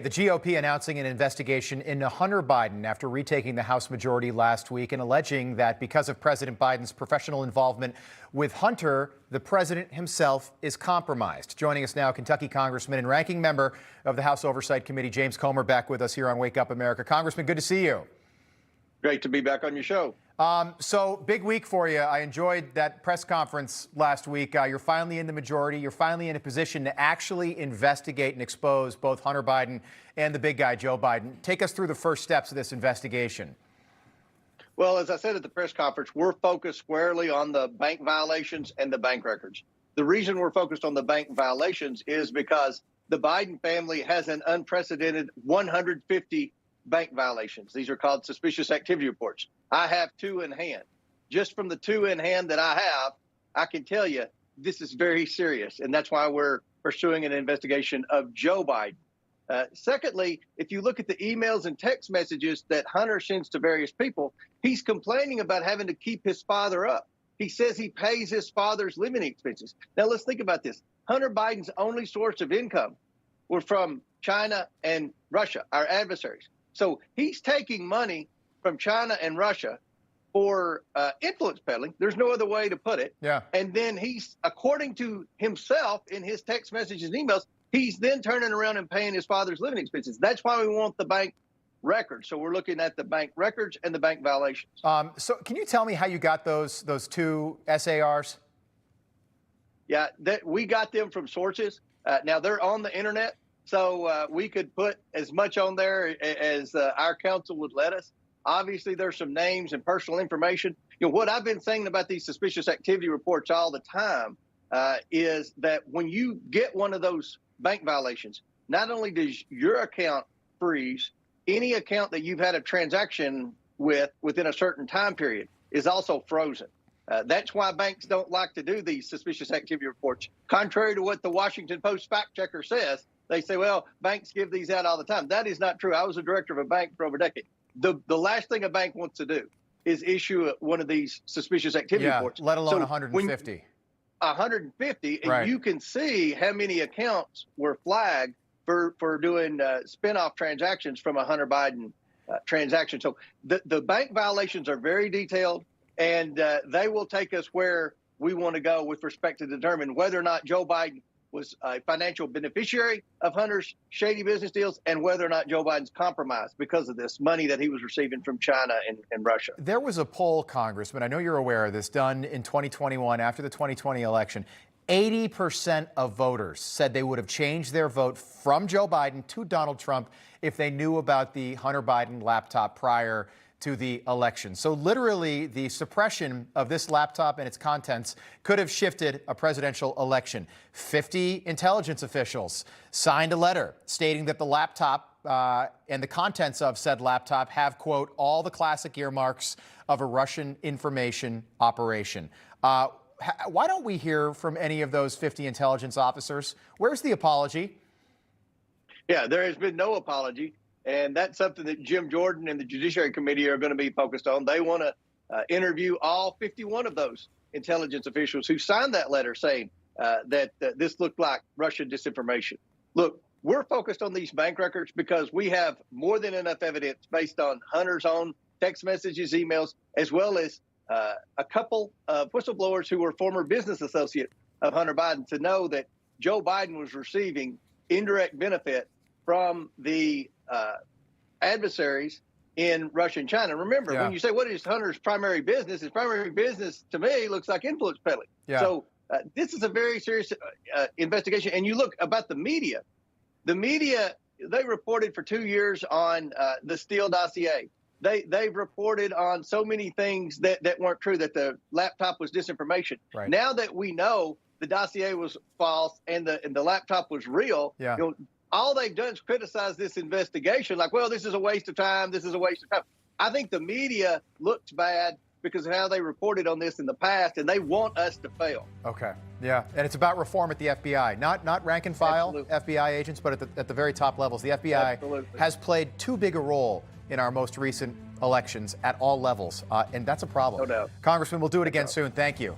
The GOP announcing an investigation into Hunter Biden after retaking the House majority last week and alleging that because of President Biden's professional involvement with Hunter, the president himself is compromised. Joining us now, Kentucky Congressman and ranking member of the House Oversight Committee, James Comer, back with us here on Wake Up America. Congressman, good to see you. Great to be back on your show. So big week for you. I enjoyed that press conference last week. You're finally in the majority. You're finally in a position to actually investigate and expose both Hunter Biden and the big guy, Joe Biden. Take us through the first steps of this investigation. Well, as I said at the press conference, we're focused squarely on the bank violations and the bank records. The reason we're focused on the bank violations is because the Biden family has an unprecedented 150 bank violations. These are called suspicious activity reports. I have 2 in hand. Just from the 2 in hand that I have, I can tell you this is very serious, and that's why we're pursuing an investigation of Joe Biden. Secondly, if you look at the emails and text messages that Hunter sends to various people, he's complaining about having to keep his father up. He says he pays his father's living expenses. Now, let's think about this. Hunter Biden's only source of income were from China and Russia, our adversaries. So he's taking money from China and Russia for influence peddling. There's no other way to put it. Yeah. And then he's, according to himself in his text messages and emails, he's then turning around and paying his father's living expenses. That's why we want the bank records. So we're looking at the bank records and the bank violations. So can you tell me how you got those 2 SARs? Yeah, we got them from sources. Now they're on the internet. So we could put as much on there as our counsel would let us. Obviously, there's some names and personal information. You know, what I've been saying about these suspicious activity reports all the time is that when you get one of those bank violations, not only does your account freeze, any account that you've had a transaction with within a certain time period is also frozen. That's why banks don't like to do these suspicious activity reports. Contrary to what the Washington Post fact checker says, they say, well, banks give these out all the time. That is not true. I was a director of a bank for over a decade. The last thing a bank wants to do is issue one of these suspicious activity reports. Let alone 150. 150, and right. You can see how many accounts were flagged for doing spin-off transactions from a Hunter Biden transaction. So the bank violations are very detailed, and they will take us where we want to go with respect to determine whether or not Joe Biden was a financial beneficiary of Hunter's shady business deals and whether or not Joe Biden's compromised because of this money that he was receiving from China and Russia. There was a poll, Congressman, I know you're aware of this, done in 2021 after the 2020 election. 80% of voters said they would have changed their vote from Joe Biden to Donald Trump if they knew about the Hunter Biden laptop prior to the election. So literally, the suppression of this laptop and its contents could have shifted a presidential election. 50 intelligence officials signed a letter stating that the laptop and the contents of said laptop have, quote, all the classic earmarks of a Russian information operation. Why don't we hear from any of those 50 intelligence officers? Where's the apology? Yeah, there has been no apology. And that's something that Jim Jordan and the Judiciary Committee are going to be focused on. They want to interview all 51 of those intelligence officials who signed that letter saying that this looked like Russian disinformation. Look, we're focused on these bank records because we have more than enough evidence based on Hunter's own text messages, emails, as well as a couple of whistleblowers who were former business associates of Hunter Biden to know that Joe Biden was receiving indirect benefit from the adversaries in Russia and China. Remember, when you say, what is Hunter's primary business? His primary business, to me, looks like influence peddling. Yeah. So this is a very serious investigation. And you look about the media, they reported for 2 years on the Steele dossier. They've reported on so many things that weren't true, that the laptop was disinformation. Right. Now that we know the dossier was false and the laptop was real, you know, all they've done is criticize this investigation like, well, this is a waste of time. This is a waste of time. I think the media looks bad because of how they reported on this in the past, and they want us to fail. Okay. Yeah. And it's about reform at the FBI, not rank and file FBI agents, but at the very top levels. The FBI has played too big a role in our most recent elections at all levels, and that's a problem. No doubt. Congressman, we'll do it again soon. Thank you.